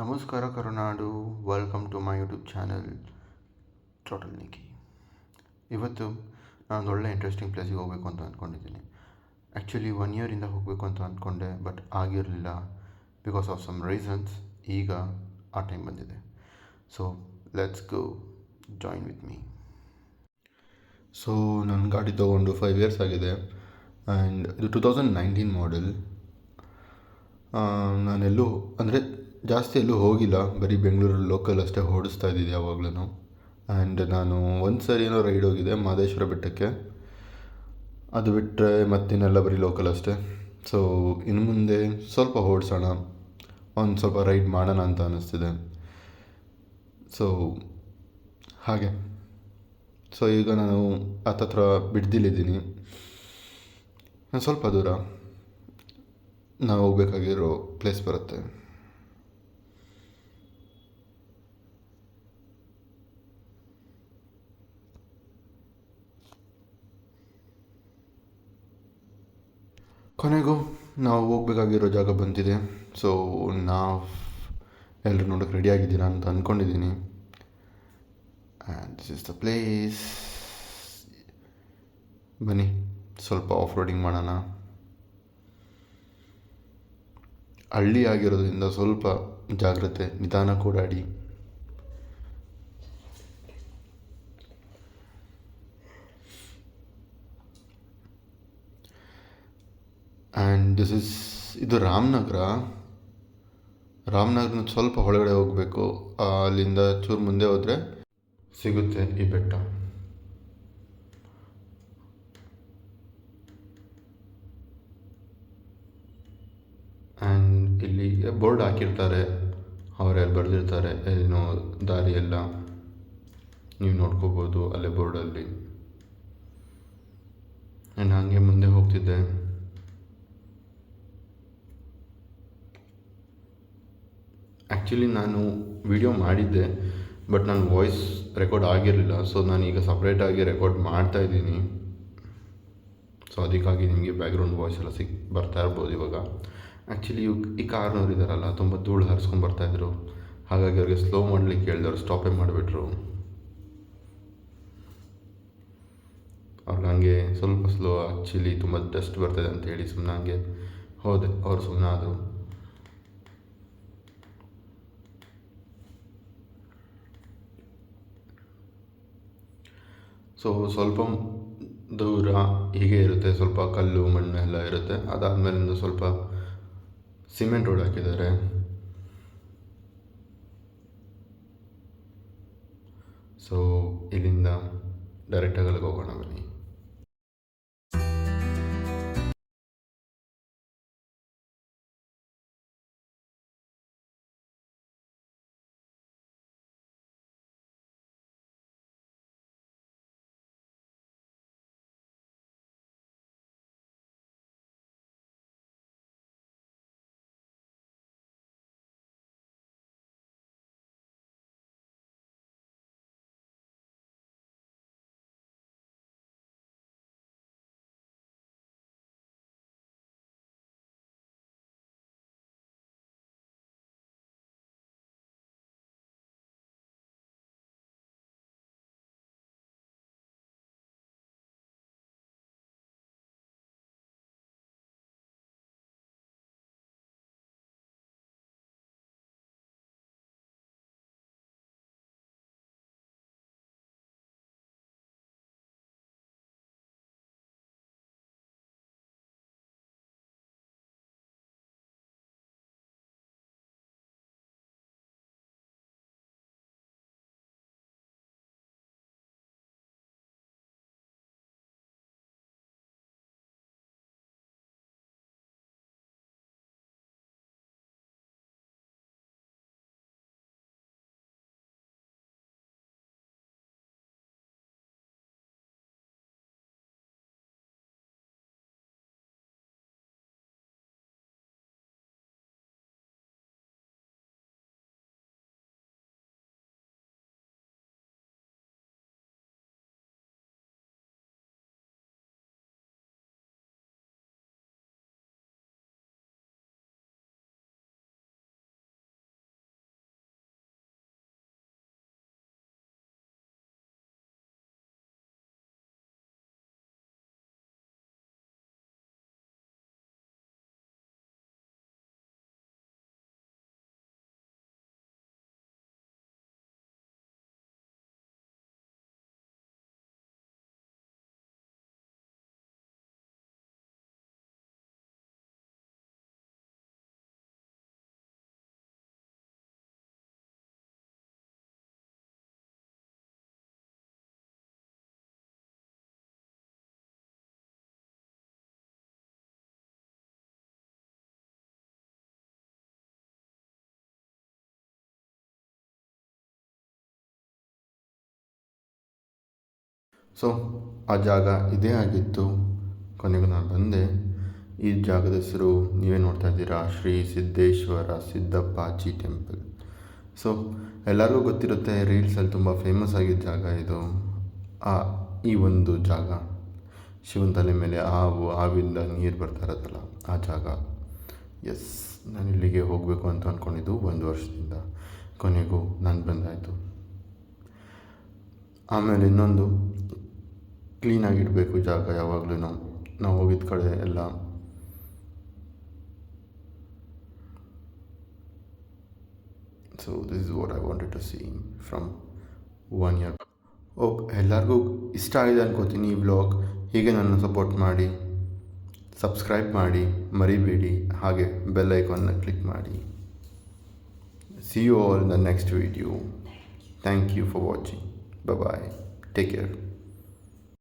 ನಮಸ್ಕಾರ Karunadu. Welcome to my YouTube channel total Nikhi. ಇವತ್ತು ನಾನು ಒಳ್ಳೆ ಇಂಟ್ರೆಸ್ಟಿಂಗ್ ಪ್ಲೇಸಿಗೆ ಹೋಗಬೇಕು ಅಂತ ಅಂದ್ಕೊಂಡಿದ್ದೀನಿ. ಆ್ಯಕ್ಚುಲಿ 1 ಇಯರಿಂದ ಹೋಗಬೇಕು ಅಂತ ಅಂದ್ಕೊಂಡೆ, ಬಟ್ ಆಗಿರಲಿಲ್ಲ ಬಿಕಾಸ್ ಆಫ್ ಸಮ್ ರೀಸನ್ಸ್. ಈಗ ಆ ಟೈಮ್ ಬಂದಿದೆ. So let's go, join with me. So ನನ್ನ ಗಾಡಿ ತೊಗೊಂಡು 5 ಇಯರ್ಸ್ ಆಗಿದೆ ಆ್ಯಂಡ್ ಇದು 2019 ಮಾಡೆಲ್. ನಾನೆಲ್ಲೂ ಅಂದರೆ ಜಾಸ್ತಿ ಎಲ್ಲೂ ಹೋಗಿಲ್ಲ, ಬರೀ ಬೆಂಗಳೂರಲ್ಲಿ ಲೋಕಲ್ ಅಷ್ಟೇ ಓಡಿಸ್ತಾ ಇದ್ದಿದ್ದು ಯಾವಾಗಲೂ. ಆ್ಯಂಡ್ ನಾನು ಒಂದು ಸರಿ ಏನೋ ರೈಡ್ ಹೋಗಿದ್ದೆ ಮಹದೇಶ್ವರ ಬೆಟ್ಟಕ್ಕೆ, ಅದು ಬಿಟ್ಟರೆ ಮತ್ತಿನ್ನೆಲ್ಲ ಬರೀ ಲೋಕಲ್ ಅಷ್ಟೇ. ಸೊ ಇನ್ನು ಮುಂದೆ ಸ್ವಲ್ಪ ಓಡಿಸೋಣ, ಒಂದು ಸ್ವಲ್ಪ ರೈಡ್ ಮಾಡೋಣ ಅಂತ ಅನ್ನಿಸ್ತಿದೆ. ಸೊ ಹಾಗೆ. ಸೊ ಈಗ ನಾನು ಹತ್ತತ್ರ ಬಿಡ್ದಿಲಿದ್ದೀನಿ, ಸ್ವಲ್ಪ ದೂರ ನಾವು ಹೋಗ್ಬೇಕಾಗಿರೋ ಪ್ಲೇಸ್ ಬರುತ್ತೆ. ಕೊನೆಗೂ ನಾವು ಹೋಗ್ಬೇಕಾಗಿರೋ ಜಾಗ ಬಂದಿದೆ. ಸೊ ನಾವು ಎಲ್ಲರೂ ನೋಡೋಕ್ಕೆ ರೆಡಿ ಆಗಿದ್ದೀರಾ ಅಂತ ಅಂದ್ಕೊಂಡಿದ್ದೀನಿ. And this is the place. ಬನ್ನಿ ಸ್ವಲ್ಪ ಆಫ್ ರೋಡಿಂಗ್ ಮಾಡೋಣ. ಹಳ್ಳಿ ಆಗಿರೋದ್ರಿಂದ ಸ್ವಲ್ಪ ಜಾಗ್ರತೆ, ನಿಧಾನ ಕೂಡಾಡಿ. ಆ್ಯಂಡ್ ಇದು ರಾಮನಗರನ ಸ್ವಲ್ಪ ಒಳಗಡೆ ಹೋಗಬೇಕು. ಅಲ್ಲಿಂದ ಚೂರು ಮುಂದೆ ಹೋದರೆ ಸಿಗುತ್ತೆ ಈ ಬೆಟ್ಟ. ಆ್ಯಂಡ್ ಇಲ್ಲಿ ಬೋರ್ಡ್ ಹಾಕಿರ್ತಾರೆ, ಅವರೆಲ್ಲಿ ಬರೆದಿರ್ತಾರೆ ಏನೋ ದಾರಿ ಎಲ್ಲ ನೀವು ನೋಡ್ಕೋಬೋದು ಅಲ್ಲೇ ಬೋರ್ಡಲ್ಲಿ. ಆ್ಯಂಡ್ ಹಾಗೆ ಮುಂದೆ ಹೋಗ್ತಿದ್ದೆ. ಆ್ಯಕ್ಚುಲಿ ನಾನು ವಿಡಿಯೋ ಮಾಡಿದ್ದೆ, ಬಟ್ ನನ್ನ ವಾಯ್ಸ್ ರೆಕಾರ್ಡ್ ಆಗಿರಲಿಲ್ಲ. ಸೊ ನಾನೀಗ ಸಪ್ರೇಟಾಗಿ ರೆಕಾರ್ಡ್ ಮಾಡ್ತಾಯಿದ್ದೀನಿ. ಸೊ ಅದಕ್ಕಾಗಿ ನಿಮಗೆ ಬ್ಯಾಕ್ಗ್ರೌಂಡ್ ವಾಯ್ಸ್ ಎಲ್ಲ ಬರ್ತಾ ಇರ್ಬೋದು ಇವಾಗ. ಆ್ಯಕ್ಚುಲಿ ಈ ಕಾರ್ನವ್ರು ಇದ್ದಾರಲ್ಲ, ತುಂಬ ಧೂಳು ಹರಿಸ್ಕೊಂಡು ಬರ್ತಾಯಿದ್ರು. ಹಾಗಾಗಿ ಅವ್ರಿಗೆ ಸ್ಲೋ ಮಾಡಲಿಕ್ಕೆ ಹೇಳಿದವ್ರು ಸ್ಟಾಪೇ ಮಾಡಿಬಿಟ್ರು. ಅವ್ರಿಗೆ ಹಂಗೆ ಸ್ವಲ್ಪ ಸ್ಲೋ, ಆ್ಯಕ್ಚುಲಿ ತುಂಬ ಡಸ್ಟ್ ಬರ್ತಾಯಿದೆ ಅಂತ ಹೇಳಿ ಸುಮ್ಮನೆ ಹಂಗೆ ಹೋದೆ. ಅವ್ರು ಸುಮ್ಮನೆ ಆದರು. ಸೊ ಸ್ವಲ್ಪ ದೂರ ಹೀಗೆ ಇರುತ್ತೆ, ಸ್ವಲ್ಪ ಕಲ್ಲು ಮಣ್ಣು ಎಲ್ಲ ಇರುತ್ತೆ. ಅದಾದಮೇಲಿಂದ ಸ್ವಲ್ಪ ಸಿಮೆಂಟ್ ರೋಡ್ ಹಾಕಿದ್ದಾರೆ. ಸೊ ಇಲ್ಲಿಂದ ಡೈರೆಕ್ಟಾಗಿ ಅಲ್ಲಿಗೆ ಹೋಗೋಣ ಬನ್ನಿ. ಸೊ ಆ ಜಾಗ ಇದೇ ಆಗಿತ್ತು. ಕೊನೆಗೂ ನಾನು ಬಂದೆ. ಈ ಜಾಗದ ಹೆಸರು ನೀವೇ ನೋಡ್ತಾ ಇದ್ದೀರಾ, ಶ್ರೀ ಸಿದ್ದೇಶ್ವರ ಸಿದ್ದಪ್ಪಾಜಿ ಟೆಂಪಲ್. ಸೊ ಎಲ್ಲರಿಗೂ ಗೊತ್ತಿರುತ್ತೆ, ರೀಲ್ಸಲ್ಲಿ ತುಂಬ ಫೇಮಸ್ ಆಗಿದ್ದ ಜಾಗ ಇದು. ಆ ಈ ಒಂದು ಜಾಗ ಶಿವನ ತಲೆ ಮೇಲೆ ಹಾವಿಂದ ನೀರು ಬರ್ತಾ ಇರೋದಲ್ಲ ಆ ಜಾಗ. ಎಸ್, ನಾನು ಇಲ್ಲಿಗೆ ಹೋಗಬೇಕು ಅಂತ ಅಂದ್ಕೊಂಡಿದ್ದು 1 ವರ್ಷದಿಂದ. ಕೊನೆಗೂ ನಾನು ಬಂದಾಯಿತು. ಆಮೇಲೆ ಇನ್ನೊಂದು, ಕ್ಲೀನಾಗಿಡಬೇಕು ಜಾಗ ಯಾವಾಗಲೂ. ನಾವು ಹೋಗಿದ್ದ ಕಡೆ ಎಲ್ಲ. So this is what I wanted to see from 1 year. ಎಲ್ಲರಿಗೂ ಇಷ್ಟ ಆಗಿದೆ ಅನ್ಕೋತೀನಿ ಈ ವ್ಲಾಗ್. ಹೀಗೆ ನನ್ನ ಸಪೋರ್ಟ್ ಮಾಡಿ, ಸಬ್ಸ್ಕ್ರೈಬ್ ಮಾಡಿ ಮರಿಬೇಡಿ, ಹಾಗೆ ಬೆಲ್ ಐಕಾನ್ನ ಕ್ಲಿಕ್ ಮಾಡಿ. See you all in the next video. Thank you for watching. Bye bye. Take care.